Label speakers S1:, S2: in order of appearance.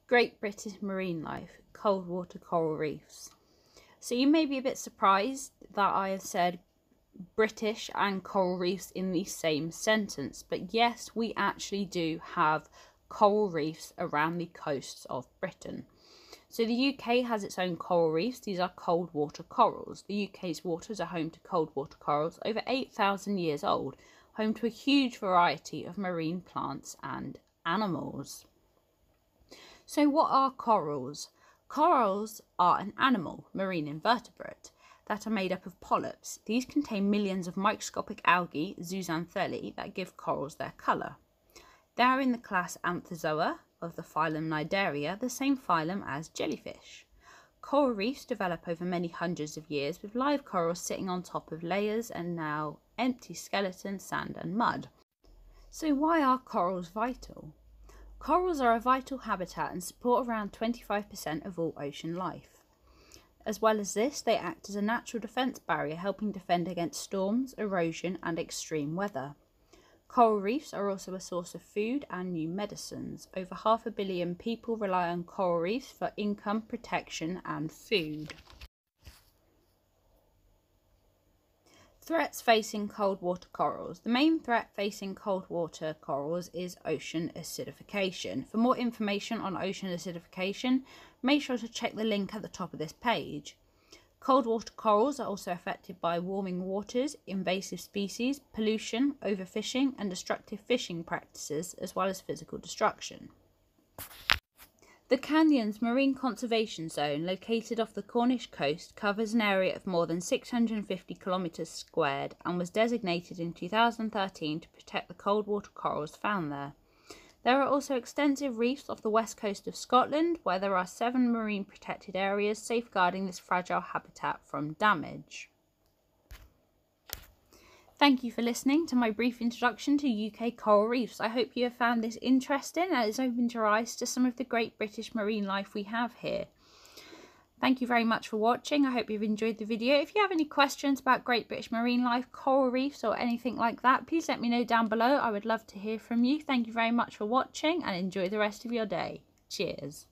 S1: Great British Marine Life, cold water coral reefs. So you may be a bit surprised that I have said British and coral reefs in the same sentence, but yes, we actually do have coral reefs around the coasts of Britain. So the UK has its own coral reefs. These are cold water corals. The UK's waters are home to cold water corals over 8,000 years old, home to a huge variety of marine plants and animals. So what are corals? Corals are an animal, marine invertebrate, that are made up of polyps. These contain millions of microscopic algae, zooxanthellae, that give corals their colour. They are in the class Anthozoa of the phylum Cnidaria, the same phylum as jellyfish. Coral reefs develop over many hundreds of years, with live corals sitting on top of layers and now empty skeletons, sand and mud. So why are corals vital? Corals are a vital habitat and support around 25% of all ocean life. As well as this, they act as a natural defence barrier, helping defend against storms, erosion and extreme weather. Coral reefs are also a source of food and new medicines. Over 500 million people rely on coral reefs for income, protection and food. Threats facing cold water corals. The main threat facing cold water corals is ocean acidification. For more information on ocean acidification, make sure to check the link at the top of this page. Cold water corals are also affected by warming waters, invasive species, pollution, overfishing and destructive fishing practices, as well as physical destruction. The Canyons Marine Conservation Zone, located off the Cornish coast, covers an area of more than 650 kilometres squared and was designated in 2013 to protect the cold water corals found there. There are also extensive reefs off the west coast of Scotland, where there are 7 marine protected areas safeguarding this fragile habitat from damage. Thank you for listening to my brief introduction to UK coral reefs. I hope you have found this interesting and it's opened your eyes to some of the great British marine life we have here. Thank you very much for watching. I hope you've enjoyed the video. If you have any questions about Great British marine life, coral reefs or anything like that, please let me know down below. I would love to hear from you. Thank you very much for watching and enjoy the rest of your day. Cheers.